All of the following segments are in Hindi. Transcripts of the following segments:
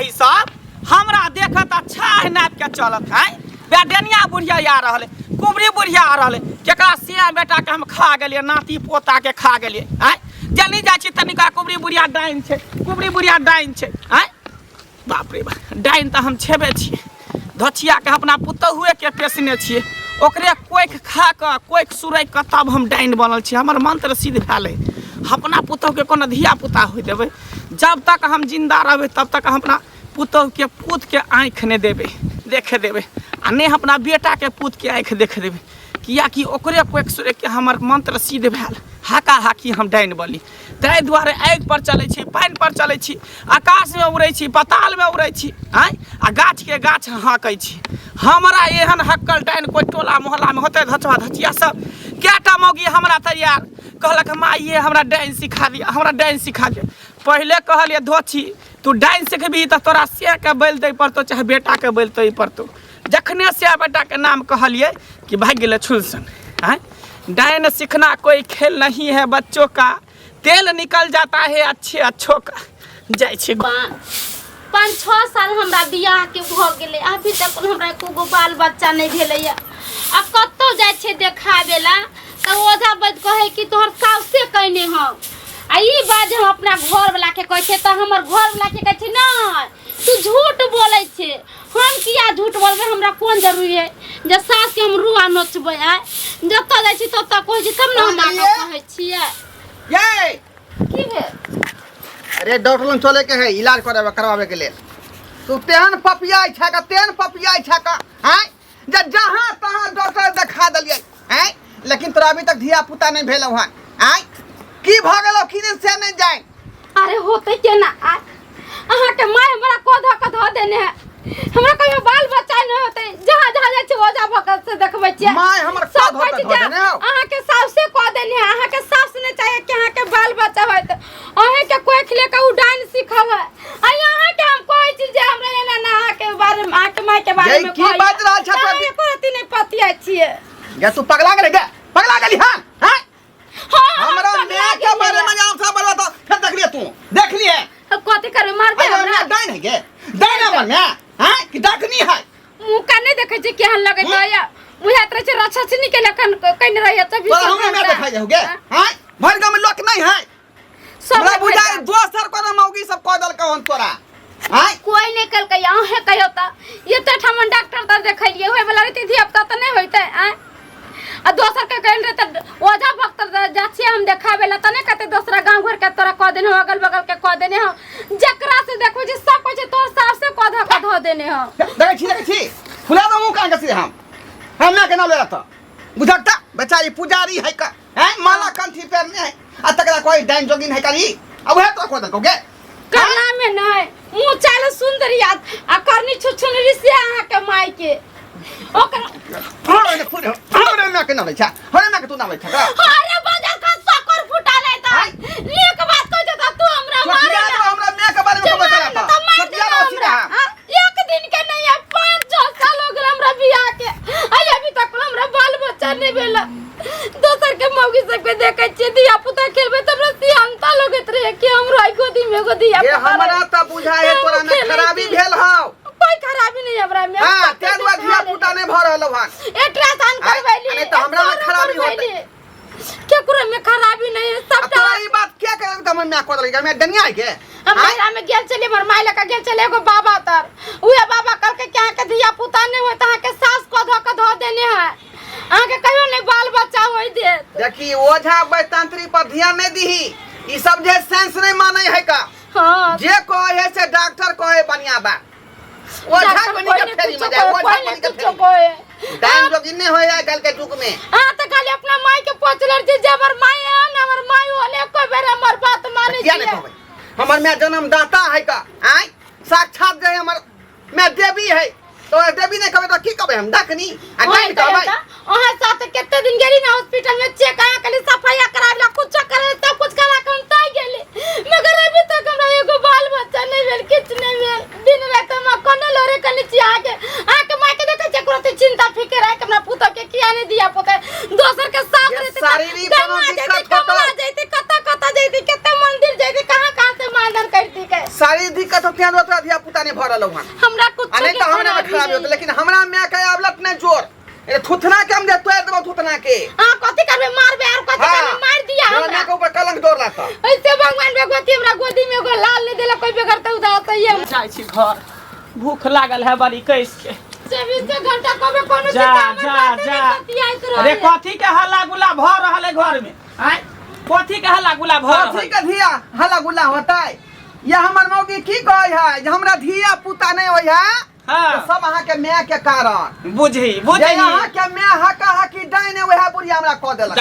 चाही सब हमरा देखत अच्छा है नाप के चलत है बेडनिया बुढ़िया आ रहल कुबरी बुढ़िया आ रहल केकरा सिया बेटा के हम खा गेलिए नाती पोता के खा गेलिए हैं जल्दी जाइ छी तनिका कुबरी बुढ़िया डाइन छे कुबरी बुढ़िया डाइन छे हैं बाप रे बाप डाइन त हम छेबे छी धछिया के अपना पुतहुए के पेशने छिए ओकरे कोइख खा के कोइख सुरई के तब हम डाइन बनल छी हमर मंत्र सिद्ध भेलै अपना पुतहु के कोनो धिया पुता हो देबै जब तक हम जिंदा रहबै तब तक अपना पुतहु के पूत के आँख नहीं देबै देखे देबै आ नहीं अपना बेटा के पूत के आँख देखे देबै कियाकि ओकरे कोइख सुरई के हमर मंत्र सिद्ध भेल हाका हाकी हम डाइन बनी ताहि दुआरे आगि पर चलै छी पानि पर चलै छी आकाश में उड़ै छी पाताल में उड़ै छी आँ आ गाछ के गाछ हाँकै छी हमरा एहन हक्कल डाइन कोई टोला मोहल्ला में होते धचवा धचिया सब केटा मौगी हमरा तैयार कहलक माइये हमरा डाइन सिखा दिया हमरा डाइन सिखा दिया पहले कहलिए धोची तू डाइन सिखबी तो तोरा से के बैल दे पड़तो चाहे बेटा के बैल दे पड़तो जखने से बेटा के नाम कहलिए कि भाग गेले छुलसन हैं डाइन सीखना कोई खेल नहीं है बच्चों का तेल निकल जाता है अच्छे अच्छों का जाय छी 5-6 साल हमरा बियाह के भ गेले अभी तक हमरा एको बाल बच्चा नहीं भेलैया आ कत्तो जाय छे देखाबेला त ओझा बज कहे कि तोहर सास से कहने हम आ ई बात हम अपना घर वाला के कहै छे त हमर घर वाला के कहै छे नहीं तू झूठ बोलै छे हम किया झूठ बोलबे हमरा कोन जरूरी है जे सास के हम रुआ नोचबै आ जत जाय छी तत कहै छी तब न हमरा कहै छियै ये की भे अरे डॉक्टर लंग चले के है इलाज करवावे के लिए तू तेहन पपिया छका तेहन पपिया छका हैं जे जहां तहां डॉक्टर दिखा दलिए हैं लेकिन तोरा अभी तक धिया पुता नहीं भेल हन हैं की भ गेलो किने से नहीं जाए अरे होते केना अहाँ के माय हमरा कध देने है हमरा कहियो बाल बच्चा नहीं होते जहां जहां जाय छै ओजा भगत से देखबै छियै माय हमर कध देने हो अहाँ के सास से कह देने है अहाँ के सास ने चाहिए कि अहाँ के बाल बच्चा होत अहे के कोई खले के उडाइन सिखल है आ अहाँ के हम कहै छी जे हमरा एना ना अहाँ के बारे में अहाँ के माय के बारे में की बात रहल छ तोरा कोती नहीं पतिया छियै गे तू पगला गेले गे पगला गेली हां हैं हमरा माय के बारे में आम सब बता फिर देख लिए तू देख लिए कथि करे मार दे हमरा डाइन है गे डाइन हमर में हैं कि डकनी है मुंह का नहीं देखे छै केहन लगे दया मुहे तरह से रछछनी के लखन कइन रहिए तभी तो हमरा में देखाई होगे हैं भर गांव में लोक नहीं है हमरा बुझाई दोसर कोनो मौगी सब कह दल कहन तोरा हैं कोई नहीं कल के अहे कहियो त ये त ठमन डॉक्टर त देखलिए होय वाला रहती धिया पुता त नहीं होइते हैं आ दोसर के कहन रे त ओझा भक्तर जाछी हम देखाबेला त नहीं कहते दूसरा गांव घर के तोरा कह देने अगल बगल के कह देने हम जकरा से देखो जे सब कुछ तोर सास से कह देने हम देख छी फुला दो मुंह कांगे से हम ना के नाम लेता बुझकता बेचारी पुजारी है का हैं माला कंठी पहनने है आ तकरा कोई डाइन जोगिन है करी अब है तो को देखोगे करना में नहीं मुंह चाल सुंदर याद आ करनी छुछुनरी से अहाँ के माई के ओकर अरे फुल अरे ना के ना बैठा अरे ना के तू ना बैठा अरे बाजार का सकर फुटा ले त एक बात कह दे तू हमरा मारे हमरा मैं के बारे में बता सत्या हमरा एक दिन के नहीं है 5-6 साल हो गए हमरा बियाह के आई अभी तक हमरा बाल बच्चा नहीं भेला दोसर के मौगी सब के देखे छी दिया पुता खेलबे त रसी अंता लगत रहे कि हमरा गोदी में गोदी ये हमरा त बुझाए है तोरा में खराबी भेल हौ कोई खराबी नहीं हमरा में हां ते दुआ धिया पुता नहीं भ रहल हन अल्ट्रासाउंड करवैली नहीं त हमरा में खराबी होते केकरो में खराबी नहीं है सब तोरा ई बात के कर त मन में कोदल के मैं दनिया है के हमरा में गेल चले हमर माई लका गेल चले एगो बाबा तर उहे बाबा कल के क्या के धिया पुता नहीं होत अहाँ के सास को धो देने है अहाँ के कहियो नहीं बाल बच्चा होई दे देखी ओझा बैतंत्री पर ध्यान नहीं दीही ई सब जे सेंस नहीं माने है का हां जे कहे से डॉक्टर कहे बढ़िया बा ओझा बनी के फेरी में जाए ओझा बनी के फेरी डाइन जोगिन नहीं होय आइ काल के युग में हां त खाली अपना माई के पोचलर जे हमर माई है न हमर माई होले कोई बेर हमर बात माने क्या नहीं कहबै हमर मैं जन्मदाता है का आई साक्षात जे हमर मैं देवी है तो देवी नहीं कहबै तो की कहबै हम डकनी आ नहीं कहबै ओहा साथ केते दिन गेली ना हॉस्पिटल में चेक आया कली सफाई करावला कुछ करे सब कुछ करा के हम ताई गेली मगर अभी तक हमरा एगो बाल बच्चा नहीं भेल किछ नहीं भेल दिन रात हम कोने लोरे कनी छी आके माई के देखे छै कोनो चिंता फिकर है कि हमरा पुतो के किया नहीं दिया पुतो दोसर के साथ रहते शारीरिक कोनो दिक्कत कता जैते कता जैते केते मंदिर जैते कहां से मानन करती के शारीरिक कथी कथो तेन ओतरा धिया पुता ने भरल हन हमरा कुछ नहीं तो हमरा में खराब होत लेकिन हमरा में के आवलत ने जोर ए थुथना के हम दे तोय देबो थुथना के हां कथी करबे मारबे और कथी करबे मार दिया हमरा के ऊपर कलंक डोर लाता ऐसे भगवान भगवती हमरा गोदी में एगो लाल नहीं देला कोई बेगर त उदा त ये जाय छी घर भूख लागल है बड़ी कैस के 24 घंटा कबे कोनो जा चीज जा जा अरे कथी के हल्ला गुला भ रहल है घर में हैं कथी के हल्ला गुला भ रहल कथी के धिया हल्ला गुल्ला होतै ये हमर मौगी की कहै है जे हमरा धिया पुता नहीं होय है हां तो सब अहाँ के माय के कारण बुझी अहाँ के माय हका हकी डाइन वह बुढ़िया हमरा कह देलक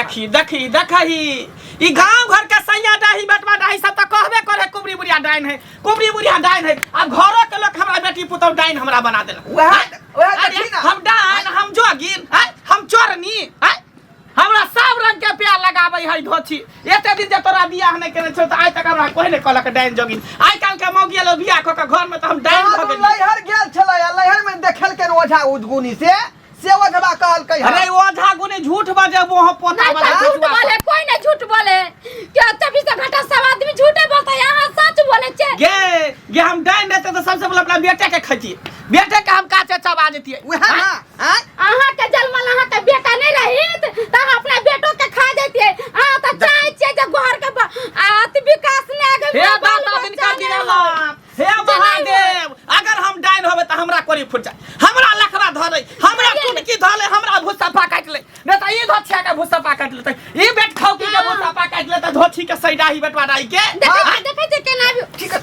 देखही ई गांव घर के सैया डाही बेटवा डाही सब त कहबे करे कुबरी बुढ़िया डाइन है कुबरी बुढ़िया डाइन है अब घरों के लोग हमरा बेटी पुतौ डाइन हमरा बना देलक वह देखी ना हम डाइन हम जोगिन हैं हम चोरनी हैं हमरा सब रंग के प्यार लगाबै है धोछी एते दिन जे तोरा बियाह नहीं केने छ त आइ तक हमरा कोई नहीं कहलक डाइन जोगिन आइ काल के मौगी लो बियाह क के घर में त हम डाइन भ गेली लहर गेल छलै लहर में देखल के ओझा उजगुनी से ओझबा कहल कहि अरे ओझा गुनी झूठ बजे मोह पोता वाला झूठ बोले कोई नहीं झूठ बोले क्या 24 घंटा सब आदमी झूठे बोलता यहां सच बोले छे गे हम डाइन देते तो सबसे पहले अपना बेटे के खती बेटे के हम काचे चबा देती वह हां अहाँ के जन्मल अहाँ के बेटा नहीं रहित त अपना बेटो के खा देती हां त चाहे छे जे घर के अति विकास ने आगे हे दाता दिन का दिला हे महादेव अगर हम डाइन होबे त हमरा कोरी फुट जाय हमरा लखरा धरै हमरा टुनकी धले हमरा भुस्सा काट ले नहीं त ई धोछिया के भुस्सा काट लेतै ई बेट खौकी के भुस्सा काट लेतै धोछी के सैडाही बेटवा डाई के देखे जे केना ठीक है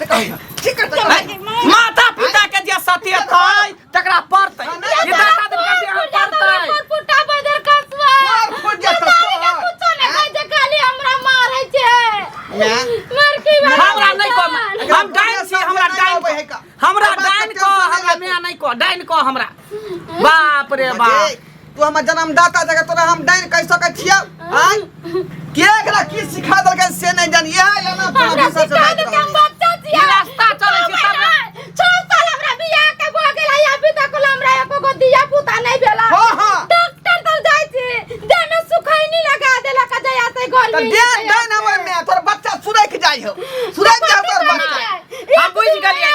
माता पिता के जे सत्य छै तकरा पड़तै ई दाता दिन का दिया पड़तै पुटा बदर कसवा और फुट जाता कुछ नहीं कह जे खाली हमरा मारै छे मर की हमरा नहीं को हम डाइन छी हमरा डाइन को हमरा मैं नहीं को डाइन को हमरा बाप रे बाप तू हमर जन्मदाता जगह तोरा हम डाइन कह सकै छियै हां के एकरा की सिखा देलकै से नहीं जानिए या ना तोरा विषय से बात कर हम बच्चा छियै रास्ता चलै छी तब 6 साल हमरा बियाह के भ गेल है अभी तक हमरा एको गो दिया पुता नहीं भेला हां डॉक्टर तर जाय छी देह में सुखैनी लगा देला का जया से घर त में डाइन हमर में तोर बच्चा सुरैक जाय हो सुरैक जा तोर बच्चा हम बुझ गेलिए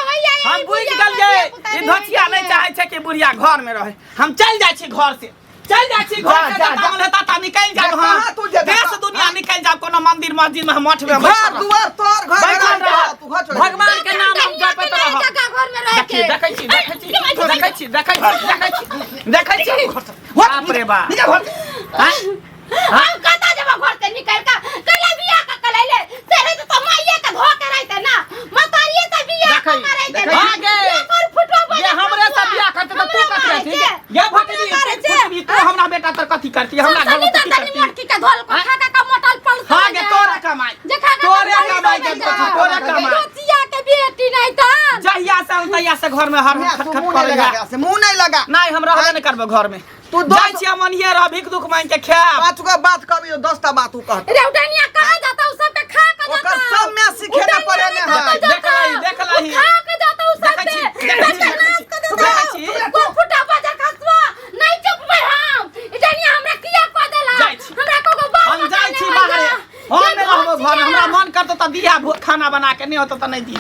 ई धोछिया नहीं चाहे छै कि बुढ़िया घर में रहे हम चल जाय छी घर से चल जाय छी घर से काम लेता ता निकल जा हां देश दुनिया निकल जा कोनो मंदिर मस्जिद में मठ में घर दुआर तोर घर तू भगवान के नाम हम जपत रह घर में रह के देखै छी बाप रे बाप हम कता जब घर से निकल का कले बियाह का कले तेरे तो माईए का धो के रहते ना मतारिए से बियाह का रहते और फुटवा ये हमरे से बियाह करते तो तू कत रहती ये भटनी तू हमरा बेटा तर कथि करती हमरा घर में कथि करती मोटकी का धोल को खा का मोटल पल हां गे तोरा कमाई तोरे कमाई रोटिया के बेटी नहीं था जहिया से तहिया से घर में हर खटखट करेगा से मुंह नहीं लगा नहीं हम रहबे नहीं करबे घर में तू जाय छी मनिए रह भिक दुख मांग के खा पांच गो बात कभी 10टा बात तू कह रेउटनिया कहा जाता उ सब के खा के जाता ओकर सब में सीखे न पड़े ने है देख लही खा के जाता उ सब के को फुटा बाजार खसवा नहीं चुप भाई हम इतनिया हमरा किया को देला हमरा को बात हम जाय छी बाहर हम नहीं रहबो घर में हमरा मन करतो त दिया खाना बना के नहीं होतो त नहीं दी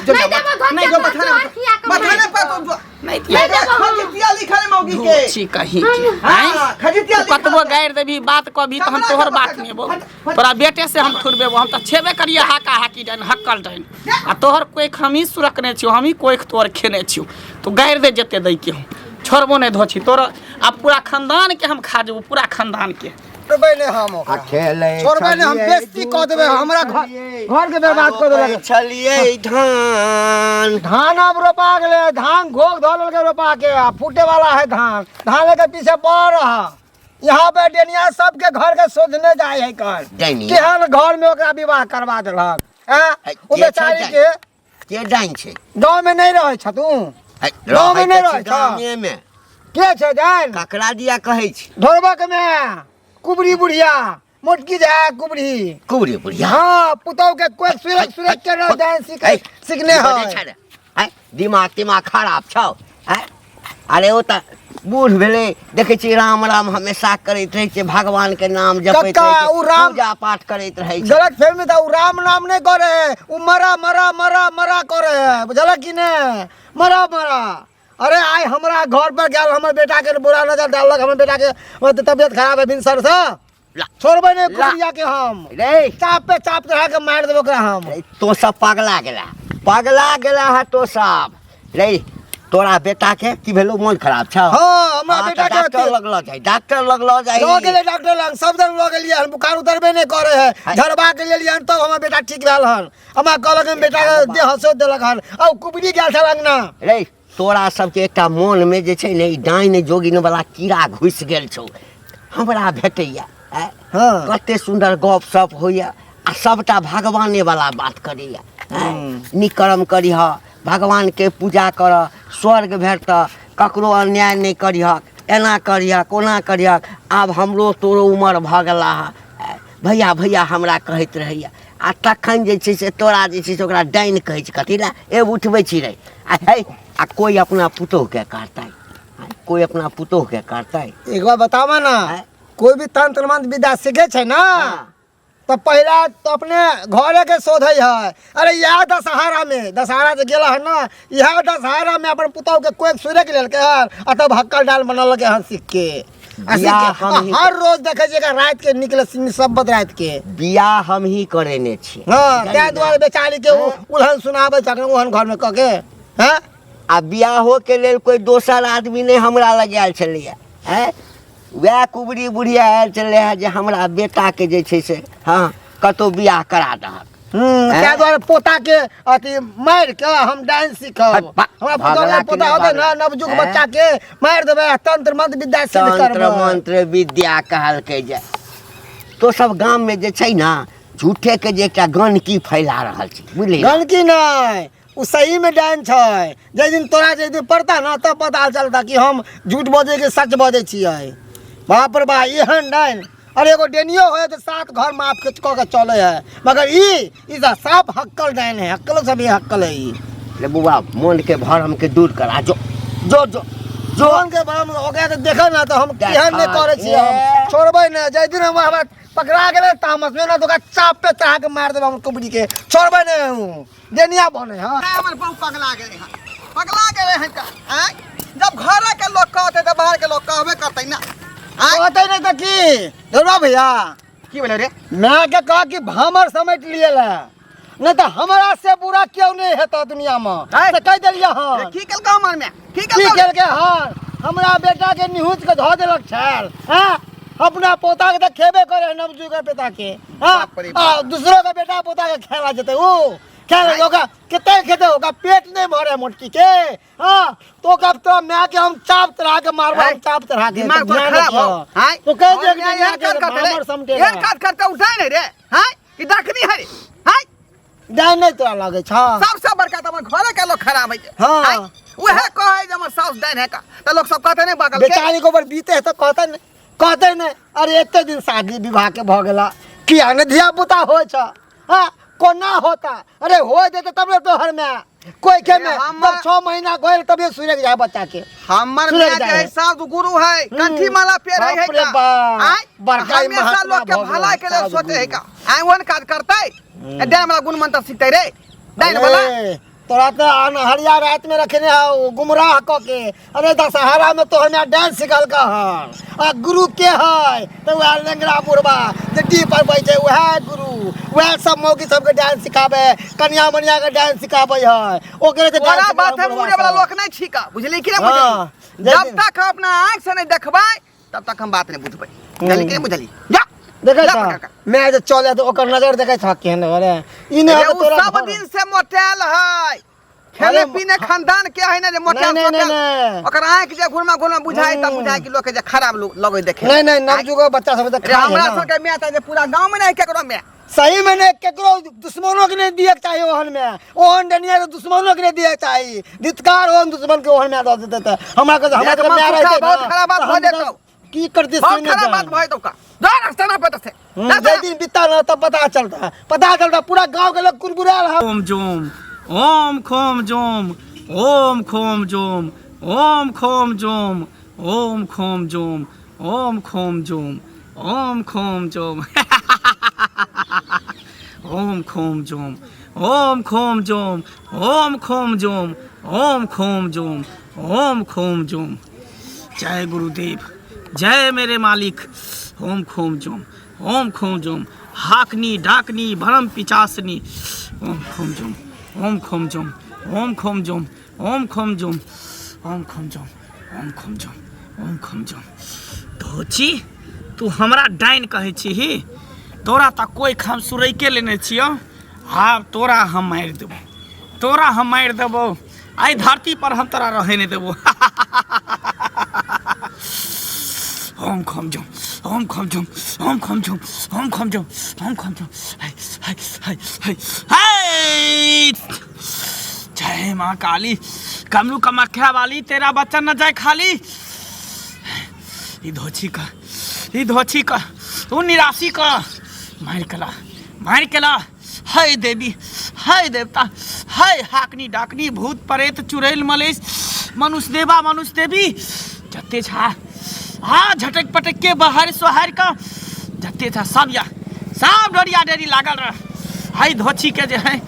नहीं जो बठाने पर तो नहीं खजितिया लिखल मौगी के छी कहीं के हां खजितिया कतबो गायर देबी बात कहबी त हम तोहर बात नहीं बोल तोरा बेटे से हम थुरबेबो हम त छेबे करिए हाका हाकी डाइन हक्कल डाइन आ तोहर कोई खमी सुरकने छियो हम ही कोई तोहर खेने छियो तो गायर दे जते दै के हम छोड़बो नहीं धोछी तोरा आ पूरा खानदान के हम खा जेबो पूरा खानदान के छोड़बे ने हम खेले छोड़बे ने हम बेइज्जती क देबे हमरा घर के बर्बाद क देबे चलिए धान अब रोपा गेले धान घोग धोल के रोपा के फूटे वाला है धान के पीछे बढ़ रहा यहाँ पे डेनिया सबके घर के सोचने जाए है कर केहन घर में ओकरा विवाह करवा देलक ओ बेचारी के डाइन छे गांव में नहीं रहे छ तू गांव में नहीं रहे छ गांव में के छ जान ककरा दिया कहै छी ढोरबक में कुबरी बुढ़िया मोटकी जा कुबरी बुढ़िया हां पुतौ के कोई सुरत के न डांस सीखने है दिमाग खराब छौ अरे ओ त बूढ़ भेले देखे छी राम राम हमेशा करैत रहे छै, भगवान के नाम जपैत कक्का, रहे उ छै, राम- पूजा पाठ करैत रहे छै। गलत फहमी था, उ राम नाम नहीं करे है, उ मरा मरा मरा मरा करे है, बुझल कि ने? मरा मरा। अरे आइ हमरा घर पर गया, हमर बेटा के बुरा नजर डालक, हमर बेटा के तबियत खराब है भिनसर से, ला- छोड़बे नहीं ला- कुड़िया के हम रे चाप पे चाप चढ़ा के मार देबो ओकरा हम। तो सब पगला गेला है तो सब। रे तोरा बेटा के की भेलो, मन खराब छौ? हाँ, हमरा हाँ, बेटा तो के डॉक्टर लगलो जाय, डॉक्टर लगलो जाय। लो गेले डॉक्टर लग, सब दिन लो गेलिए हन, बुखार उतरबे नहीं करे है, हाय। झड़बा के लेलिए हन, तब हमर बेटा ठीक भेल हन। हमरा कहलक हम बेटा के देह हंसो देलक हन, औ कुबरी गेल छल अंगना। रे तोरा सबके एकटा मन में जे छै ने ई डाइन जोगिन वाला कीड़ा घुस गेल छौ, हमरा भेटैया। हाँ। कते सुंदर गप सप होइया आ सबटा भगवाने वाला बात करैया। नीक कर्म करीह, भगवान के पूजा कर, स्वर्ग भेट, ककरो अन्याय नहीं करीह, एना करीह कोना करीह। आब हमरो तोरो उमर भऽ गेला है, भैया भैया हमरा कहैत रहैया। आ तखन जे छै से तोरा जे छै से ओकरा डाइन कहै छै, कथी लए ए उठबै छी रे। आ हे आ कोई अपना पुतोह के करतै, कोई अपना पुतोह के करतै। एक बार बतावा ना, हैं? कोई भी तंत्र मंत्र विद्या सीखे छै ना, हाँ। तो पहला तो अपने घरे के शोधे है। अरे यह दशहरा में, दशहरा से गेला है ना, यह दशहरा में अपन पुतोह के कोई सूर्य के लेल के हन, आ तब हक्कल डाल बनल के हन सीख के। आ सीख बियाह के, हम ही- हर रोज देखे छियै रात के निकले सब रात के। बियाह हम ही करेने छी। हाँ, त्या द्वारे बेचारी के उल्हन सुनाबे छकन ओहन घर में कह के। हैं? आ बियाहो के लेल कोई दोसर आदमी नहीं हमरा लग आयल छलैया। हैं? वह कुबरी बुढ़िया आयल छलै है जे हमरा बेटा के जे छै से हाँ कतौ बियाह करा दहक। त्या द्वारे पोता के अथी मार के हम डांस सीखब। बा- हमरा भगला के पोता नहीं होते ना, बागला। नवजुग हैं? बच्चा के मार देबे, तंत्र मंत्र विद्या सिद्ध तंत्र करबे। मंत्र विद्या कहलकै जे तो सब गाम में जे छै ना झूठे के जे एकटा गंदगी फैला रहल छै, बुझलियै? गंदगी नहीं, उ सही में डांस है। जे दिन तोरा जे दिन पड़ता ना तब पता चलता कि हम झूठ बोझे के सच बोझे छियै। बाप रे बा एहन डांस। अरे एगो डेनियो है तो 7 घर माफ के कह के चले है, मगर ई साफ हक्कल डांस है, हक्कल से भी हक्कल है। ई रे बुआ मन के भरम के दूर करा जो जो जो जो जोन के बरम ओकरा के देखे ना तो हम केहन नहीं करे छियै, हम ए। छोड़बे ना। जै दिन हम हमरा पकड़ा गेले तामस में ना तो ओकरा चाप पे चढ़ा के मार देबे हम कुबड़ी के, छोड़बे नहीं हूं। डेनिया बने हां। हमर बहु पगला गेले हैं, पगला गेले हैं का? हैं? जब घरे के लोग कहते तो बाहर के लोग कहबे करते ना। हैं? कहते नहीं तो की धुरवा भैया, की बोले रे? मैं के कहा कि भामर समेट लिए ला, नहीं तो हमारा से बुरा क्यों नहीं है तो दुनिया में। हैं? तो कह दिलिया हां की कल का मन में? की की कल खेल के हां हमरा बेटा के निहुच के धो देलक छल। हां, अपना पोता के तो खेबे करे नवजू के पिता के। हां, बाप रे बाप। आ दूसरों के बेटा पोता के खेला जते ऊ खेल होगा कितने खेते होगा, पेट नहीं भरे मोटकी के। हां, तो कब तो मैं के हम चाप चढ़ा के मारबा, हम चाप चढ़ा के दिमाग तो पर ध्यान खराब रखियो। हो। हैं? तो कह दे और कि मैं दुनिया यार के काट काट भामर रे। समटेगा। यार काट काट के उठाए नहीं रे। हैं? कि दखनी है रे? हैं? डाइन नहीं तोरा लागे छ। सबसे बड़का तो हमर घरे के लोग खराब है। हाँ। हैं? वह कहे जे हमर साउस डाइन है का, तो लोग सब कहते नहीं पागल के। बेचारी को ऊपर बीते है तो कहते नहीं। अरे इतने दिन शादी विवाह के भ गेला, किया ने धिया पुता हो छ। हाँ, कोना होता, अरे हो देते तब ने तोहर में कोई के में हमर- 6 महीना गए तभी सूर्य जाए बच्चा के। हमर सूरज मियां जाए। के साथ गुरु है, कंठी माला पेर है बाप रे का। बाप। हैं? बड़का ही हमेशा महात्मा लोग के भगवान भलाई के लिए साधु सोचे है गुरु। का। हैं वन काज करते, डाइन वाला गुण मंत्र सीखते रे। डाइन वाला अरे, तोरा तो अनहरिया रात में रखने है गुमराह क के। अरे दशहरा में तो हमें डांस सिखल का हन, आ गुरु के है तो वह लेंगरा बुढ़वा जड्डी पर बैठे वह गुरु, वह सब मौकी सबके डांस सिखावे, कन्या मनिया के डांस सिखावे है। ओकरे से बड़ा डांस बात है, बुढ़वा मुझे वाला सब। लोग नहीं छीका, बुझली कि ना हाँ, बुझली? जब तक अपना आंख से नहीं देखबाई तब तक हम बात नहीं बुझबै, बुझली कि नहीं बुझली? जा देखे जा था पकड़ के। मैं जो चले तो ओकर नजर देखे था केहन अरे इने अरे तो उ तोरा सब घर- दिन से मोटेल है। खेले अरे, पीने खानदान के है ना जे मोटेल नहीं, नहीं, सोटेल। नहीं। ओकर आंख जे घुरमा घुरमा बुझाई तब बुझाई कि लोग के जे खराब लगे देखे। नहीं नहीं नवजुगो बच्चा सब तो अरे खाए है हमरा ना। सब के मियां त जे पूरा गांव में नहीं केकरो में। सही में नहीं केकरो दुश्मनों के नहीं दिए के चाहिए ओहन में, ओहन डनिया के दुश्मनों के नहीं दिए के चाहिए। धिक्कार ओहन दुश्मन के ओहन में दे देते थे। हमरा के एक में मन रहते सुखा, बहुत खराब बात हो जेतौ। की करते बहुत सुने खराब जान। बात भई तो का। जा रास्ता ना पता से। जे दिन बीता ना तब पता चलता पूरा गांव के लोग कुरकुराल है। ओम जोम ओम खोम जोम ओम खोम जोम ओम खोम जोम ओम खोम जोम ओम खोम जोम ओम खोम जोम ओम खोम जोम ओम खोम जोम ओम खोम जोम ओम खोम जोम ओम खोम जोम। जय गुरुदेव, जय मेरे मालिक। ओम खोम जोम ओम खोम जोम, हाकनी डाकनी भरम पिचासनी। ओम खोम जोम ओम खोम जोम ओम खोम जोम ओम खोम जोम ओम खोम जोम ओम खोम जोम ओम खोम जोम। धोची तू हमरा डाइन कहै छी ही? तोरा तऽ कोई खाम सुरैके लेने छियो। आब तोरा हम मारि देबो, तोरा हम मारि देबो। आई धरती पर हम तोरा रहे नहीं देबो। ओम खोम जोम ओम खोम जोम ओम खोम जोम ओम खोम जोम ओम खोम जोम। हाय हाय हाय हाय हाय। जय माँ काली, कमरू कमाख्या वाली, तेरा बच्चा न जाए खाली। ई धोची का तू निराशी का मार केला। हाय देवी, हाय देवता, हाय हाकनी डाकनी भूत प्रेत चुड़ैल मलेश मनुष्य देवा मनुष्य देवी जते छा हाँ झटक पटक के बाहर सोहर का जते था सब डरिया डरी लागल रह। हाय धोची के जे है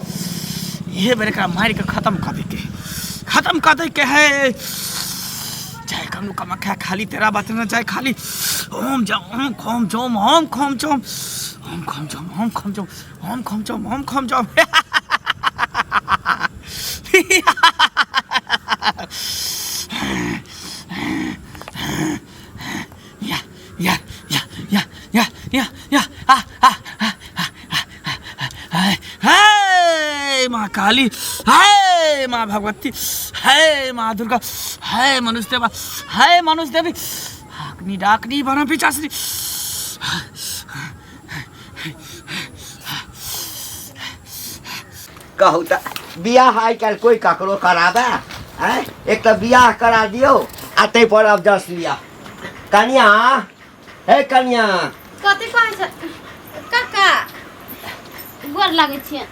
ये बेरका मार के खत्म कर दे के है। जय कमनु कमख्या खाली, तेरा बात न जाए खाली। ओम जम ओम खोम जोम ओम खोम जोम ओम खोम जोम ओम खोम जोम ओम खोम जोम ओम खोम जोम। माँ काली, हाय माँ भगवती, हाय माँ दुर्गा, हाय मनुष्य देवा, हाय मनुष्य देवी, हाकनी डाकनी बना पिचासनी। कहू तो बियाह आई काल कोई ककरो कराबे हैं? एक तो बियाह करा दियो आ तै पर अब 10 लिया। कन्या, हे कन्या, कथी कहै छ काका? गोर लागै छियै।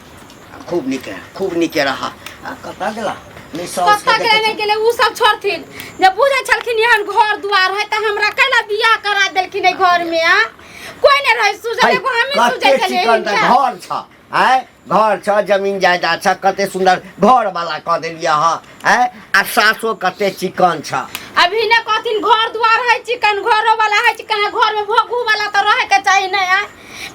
खूब नीक रहा। कता गेला? कत्ता के लिए उ सब छोड़थिन। जब बुझै छलखिन एहन घर दुआर है त हमरा कैला बियाह करा देलखिन ए घर में। आ कोई नहीं रहे सुझे एगो हमें सुझै छले। घर छ है, घर छ, जमीन जायदाद छ, कते सुंदर घर वाला क देलिया ह है। आ सासो कते चिकन छ। अभी ने कहथिन घर दुआर है चिकन, घरो वाला है चिकन, घर में भोगू वाला तो रहे के चाहिए नहीं। आ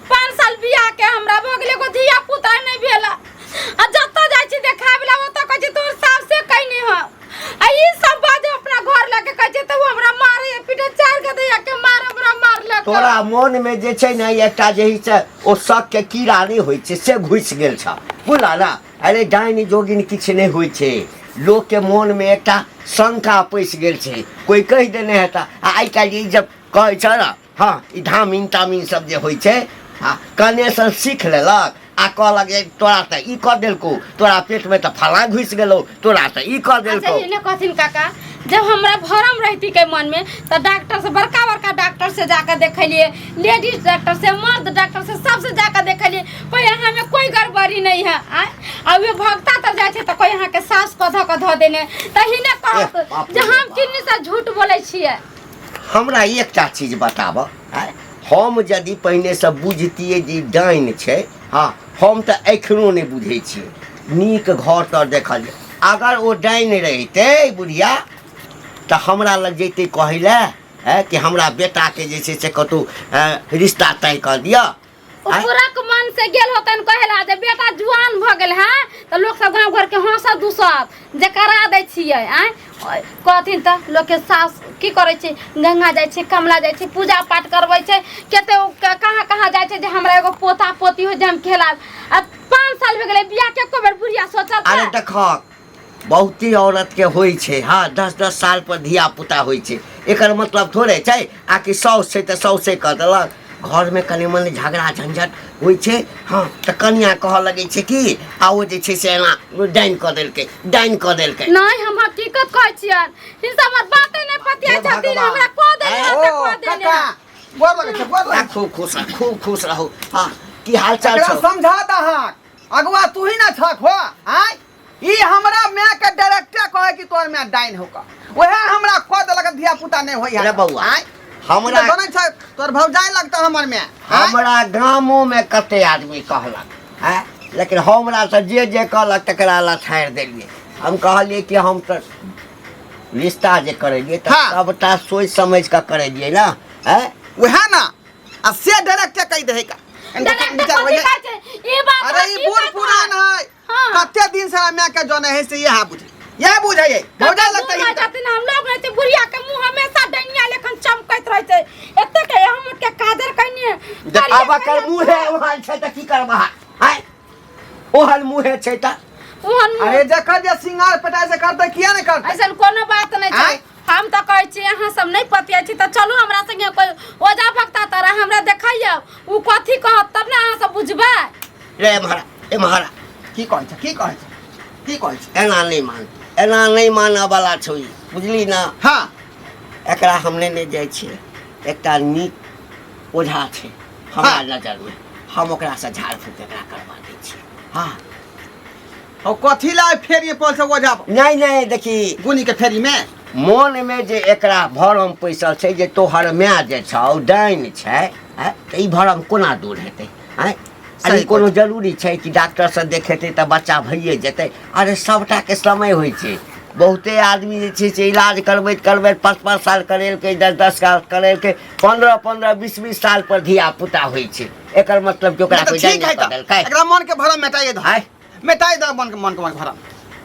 5 साल बियाह के हमरा भोगले को धिया पुता नहीं भेला। आ जत्ता जाय छी देखाबला ओता कहै छी तोर सास से कहनी ह। आ ई सब बात अपना घर लेके कहै छी त हमरा मारे पीटे 4 के दैया के मार हमरा मार ले। तोरा मन में जे छै ने एकटा जेही से ओ शक के कीड़ा नहीं होय छै से घुस गेल छ। बुझला ना? अरे डाइन जोगिन किछ नहीं होय छै। लोग के मन में एकटा शंका पैस गेल छै। कोई कह देने हेता। आई काल ई जब कहै छ ना, हां ई धामीन तामीन सब जे होय छै, हां कने से सीख लेलक आ कहलक तोरा त ई कर देलको, तोरा पेट में त फला घुस गेलो, तोरा त ई कर देलको। अच्छा इने कहथिन काका, जब हमरा भरम रहती के मन में त डॉक्टर से बड़का डॉक्टर से जाकर देखलिए, लेडीज डॉक्टर से, मर्द डॉक्टर से, सबसे जाकर देखलिए। कोई यहाँ में कोई गड़बड़ी नहीं है। अब वे भगता तर जाए थे तो कोई यहाँ के सास को धो देने तहिने कहत जे हम किन्नी से झूठ बोले छिए। हमरा एकटा चीज बताब, हम यदि पहिने से बुझतिए जे डाइन छै, हाँ हम तो एखनो नहीं बुझे छिए। नीक घर तर देखल जाए, अगर वो डाइन रहते बुढ़िया तो हमरा लग जैते कहले कि हमरा बेटा के जैसे से कतौ रिश्ता तय कर दिया। पूरा के मन से गेल होतन कहला जे बेटा जुआन भ गेल है तो लोग सब गांव घर के हंसा दूसत जे करा दै छिए। कहथिन त लोग के सास की करे छै, गंगा जाय छै, कमला जाय छै, पूजा पाठ करबै छै, केते कहां जाय छै जे हमरा एगो पोता पोती हो जे हम खेला। अब 5 साल हो गेले बियाह के एको बेर बुढ़िया सोचत। अरे देख बहुती औरत के होई छै, हाँ 10-10 साल पर धिया पुता होई छै। एकर मतलब थोड़े छै आकि साउस छै त साउसे कर देलक। घर में कनी मनी झगड़ा झंझट होई छै, हाँ त कन्या कह लगे छै कि आ ओ जे छै से एना डाइन क देलकै नहीं। हम हकीकत कहै छियन, इ सब बातें नहीं पतिया छथिन हमरा को देले को देले। काका गोर लगे छै, गोर लगे। खूब खुश रहो। हाँ की हाल चाल एकरा छ? समझा दहक अगवा तू ही ना छक हो। ई हमरा मैं के डायरेक्टर कहे कि तोर मैं डाइन होका। ओहे हमरा खो देलक धिया पुता नहीं होई अरे बउआ, हमरा हमरा छै तोर भौजाई लगता हमर में हमरा गामो में कते आदमी कहलक हैं, लेकिन हमरा से जे कहलक तकरा ला छाड़ देलिए। हम कहलिए कि हम तो रिश्ता जे करेलिए तो हाँ। सबटा सोच समझ के करेलिए ना, हैं। ओहे ना आ से डायरेक्ट कह दे का अरे ई बूढ़ पुरान है कते दिन से मैं के जने है से यह बुझ यह बुझाइए भौजाई लगता है जाते ना हम लोग रहते बुढ़िया के मुंह हमेशा डनिया लेखन चमकत रहते एते के हम के कादर कइने जब आबा कर मुंह है वहां छै त की करबा हैं, ओहल मुंह है छै त ओहन अरे जखन जे सिंगार पटाई से करते किया नहीं करते ऐसन कोनो बात नहीं छै। हम तो कहै छी अहाँ सब नहीं पतिया छी त चलू हमरा संगे कोई ओजा भक्ता तरह हमरा देखाइए उ कथी कहत तब ना अहाँ सब बुझबै। रे महारा की कहै छै एना नहीं मानऽ वाला छोई, बुझली ना। हां एकरा हमने नहीं जाय छियै, एकटा नीक ओझा छै हमरा हाँ। नजर में, हम ओकरा से झाड़ फूक एकरा करवा दै छियै। हाँ और कथी ला फेरी पर से ओझा नहीं देखी गुनी के फेरी में मन में जे एकरा भरम पैसल छै जे तोहर माय जे छौ डाइन छै, हैं, त ई भरम कोना दूर हेतै, हैं। अरे कोनो जरूरी छै कि डॉक्टर से देखेतै त बच्चा भइए जेतै। अरे सबटा के समय होइ छै, बहुते आदमी जे छै से इलाज करबैत 5 साल करेलकै, 10 साल करेलकै, 15 20 साल पर धिया पुता होइ छै। एकर मतलब कि ओकरा कोई डाइन पकड़लकै। एकरा मन के भरम मिटाइए दो मिटाइ दो मन के भरम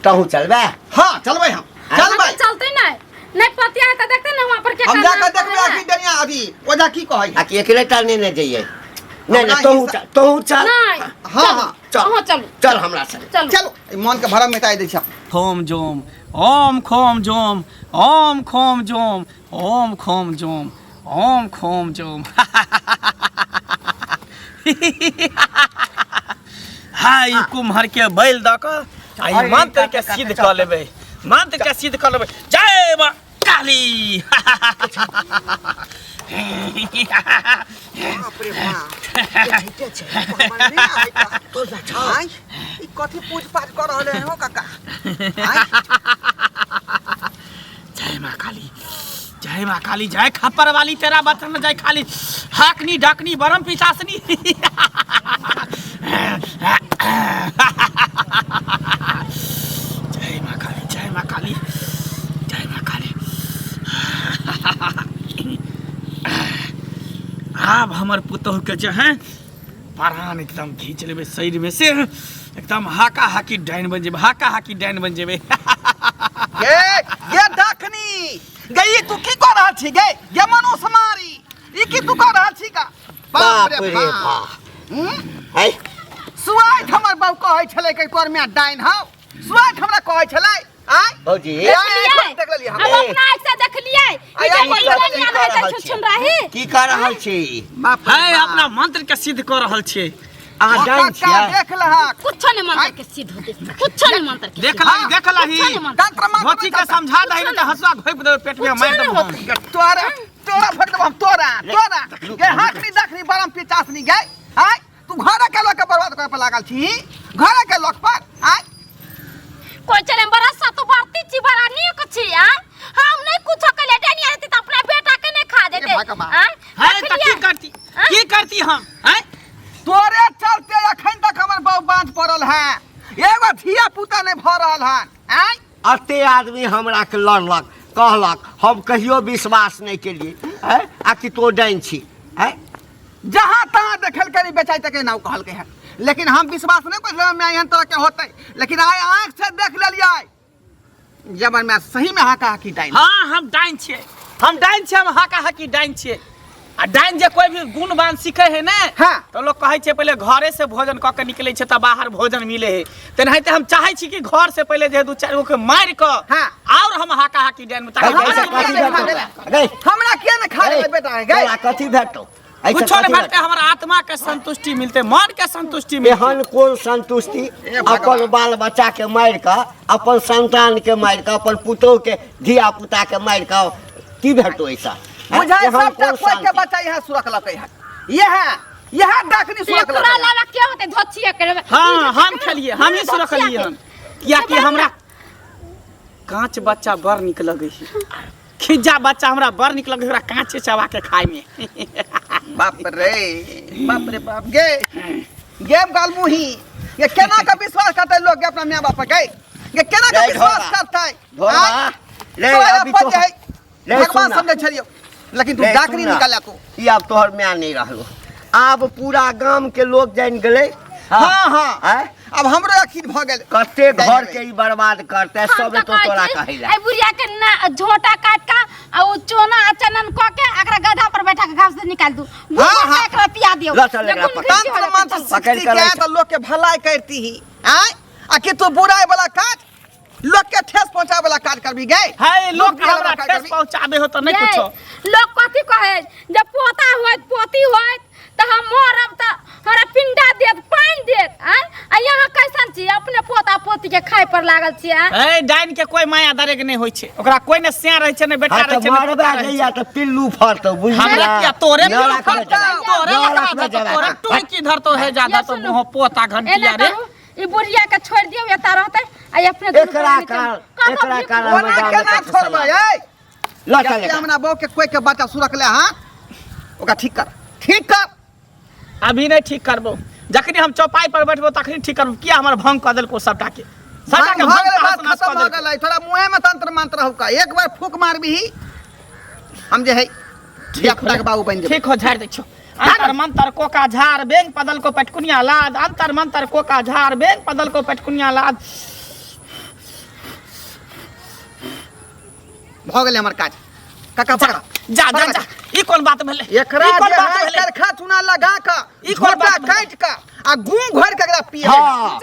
तहू चलबे। हां चलबै हम चलबै चलते नहीं पतिया है त देखते ना वहां पर के हम जाके देखबै आखी डनिया अभी ओझा की कहै आ कि अकेलेटा नहीं जइए। नहीं तहू चल। नहीं हां चल हमरा संग चलो मन के भरम मिटाइ दै छी। खोम जोम ओम खोम जोम ओम खोम जोम ओम खोम जोम ओम खोम जोम हाय कुम्हर के बैल द क आई मंत्र के सिद्ध क लेबे, मंत्र के सिद्ध क लेबे। जय मां काली बाप रे बाप ठीक छै तो जाई ई कथी पूछ पाछ कर रहले हो काका जय मां काली जय मां काली जय खप्पर वाली तेरा बचन जय खाली हाकनी डाकनी बरम पिचासनी जय मां काली जय मां काली जय मां काली। अब हमर पुतोह के जो है प्राण एकदम खींच लेबे शरीर में से, एकदम हाका हाकी डाइन बन जेबे, हाका हाकी डाइन बन जेबे। ये डाकनी गई तू की कर रहल छी गे ये मनुष मारी ई की तू कर रहल छी का बाप रे बाप। है सुआत हमर बाबू कहै छलै कि तोर में डाइन हौ, सुआत हमरा कहै छलै आय भौजी देख लेलिए हम अब अपना आँख से देख लिए ई जे कोई दुनिया में है छुछुन रही की कर रहल छी? है अपना मंत्र के सिद्ध कर रहल छी। अहाँ डाइन छियै? देख लहा कुछ नहीं मंत्र के सिद्ध होते, कुछ नहीं मंत्र के देख लही तंत्र मंत्र भोची के समझा दही न त हसुआ घोप देबे पेट में मार देबे। तोरा फट देबो तोरा गे हाकनी दाखनी बरम पिचासनी गे आय तू घरे के लोग के बर्बाद करे पर लागल छी, घरे के लोग पर आय कोई चले बड़ा सा तो बढ़ती छी बड़ा नीक छी आ हम नहीं कुछ कले डनिया रहती त अपना बेटा के नहीं खा देते है त की करती हम हैं? तोरे चलते अखन तक हमर बाऊ बांध पड़ल है, एगो धिया पुता नहीं भ रहल है आय अते आदमी हमरा के लड़लक कहलक, हम कहियो विश्वास नहीं केलिए हैं आ कि तो डाइन छी हैं। जहां तहां देखल करी बेचाई तक नाव कहल के है, लेकिन हम विश्वास नहीं कर मैं एहन तरह के होते, लेकिन आय आंख से देख लेलिए जब मैं सही में हाका हाकी डाइन। हां हम डाइन छियै, हम डाइन छियै, हम हाका हाकी डाइन छियै। आ डाइन जे कोई भी गुणवान सीखे है ना हाँ। तो लोग कहे छे पहले घरे से भोजन क के निकले छे त बाहर भोजन मिले है, तेनाहिते हम चाहे छी कि घर से पहले जे 2-4 गो के मार क हाँ। और हम हाका हाकी डाइन में हमरा किया न खा ले बेटा है गे कथी भेटो? कुछो नहीं भेटते, हमारा आत्मा के संतुष्टि मिलते, मन के संतुष्टि मिलते। एहन कोन संतुष्टि अपन बाल बच्चा के मार के, अपन संतान के मार के, अपन पुतोह के धिया पुता के मार के की भेटो? ऐसा बुझाय सबटा कोई के बच्चा यहां सुरक लकै है, यह डाकनी सुरक पूरा लकै लाला क्या होते धोछिया के हाँ हम खेलिए, हम ही सुरखलिए हम, किया कि हमरा कांच बच्चा बड़ निक लगे है खिज्जा बच्चा हमरा बड़ निक लगे ओकरा कांचे चबा के खाए में बाप रे बाप गे गेम गाल मुही ये केना का विश्वास करते लोग के अपना माँ बाप के ये केना का विश्वास करते रे अभी तो भगवान समझे छलियो लेकिन तू डाकरी निकाला तू ई अब तोहर म्या नहीं रहलो अब पूरा गांव के लोग जान गेले हां अब हमरो आखिर भ गेल कते घर के ई बर्बाद करते सब तो तोरा कहिला आई बुढ़िया के ना झोटा काट का आ वो चोना अचनन क के एकरा गधा पर बैठा के घास से निकाल दू हां एकरा पिया दियो तंत्र मंत्र पकड़ के तो लोग के भलाई करती ही हैं आ कि तू बुराई वाला काज लोग के ठेस पहुंचावे वाला काज करबी गए है लोग हमरा ठेस पहुंचाबे हो तो नहीं कुछो लोग कथि कहे जब पोता होत पोती होत त हम मरब त हमरा पिंडा देत पानी देत आ यहाँ कैसन छी अपने पोता पोती के खाए पर लागल छी ए डाइन के कोई माया दरे के नहीं होय छे ओकरा कोई ने सिया रहे छे ने बेटा रहे छे मारबा गैया त पिल्लू फरतो बुझी हमरा क्या तोरे तोरे टूई की धर तो है ज्यादा तो मुंह पोता घंटिया रे ई बुढ़िया के छोड़ दियो एता रहते आ अपने एकरा काल ओना केना छोड़बे ए लटा ले हमरा बहू के कोई के बच्चा सुरख ले हां ओका ठीक कर अभी नहीं ठीक करबो जखनी हम चौपाई पर बैठबो तखनी ठीक करबो किया हमर भंग क देल को सबटा के बात खत्म हो गेलै थोड़ा मुंह में तंत्र मंत्र हो का एक बार फूक मारबी हम जे है ठीक बाबू बन जे ठीक हो झाड़ दे छो अंतर मंतर कोका झाड़ बेंग पदल को पटकुनिया लाद अंतर मंतर कोका झाड़ बेंग पदल को पटकुनिया लाद भ गेलै हमर काज काका पकड़ा जा जा जा ई कोन बात भेले एकरा जे है करखा चुना लगा का ई कोटा काट का आ गूं घोर के एकरा पिए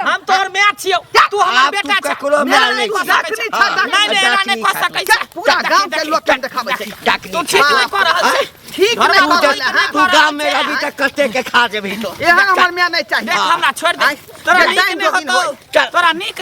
हम तोर मैच छियो तू हमर बेटा छ ककरो मैच नहीं नहीं नहीं कह सकै छ पूरा गांव के लोग के देखाबै छै तू ठीक नहीं कर रहल छै ठीक नहीं कर रहल तू गांव में अभी तक कते के खा जेबी तो एहन हमर मियां नहीं चाहिए देख हमरा छोड़ दे तोरा नीक नहीं होतो तोरा नीक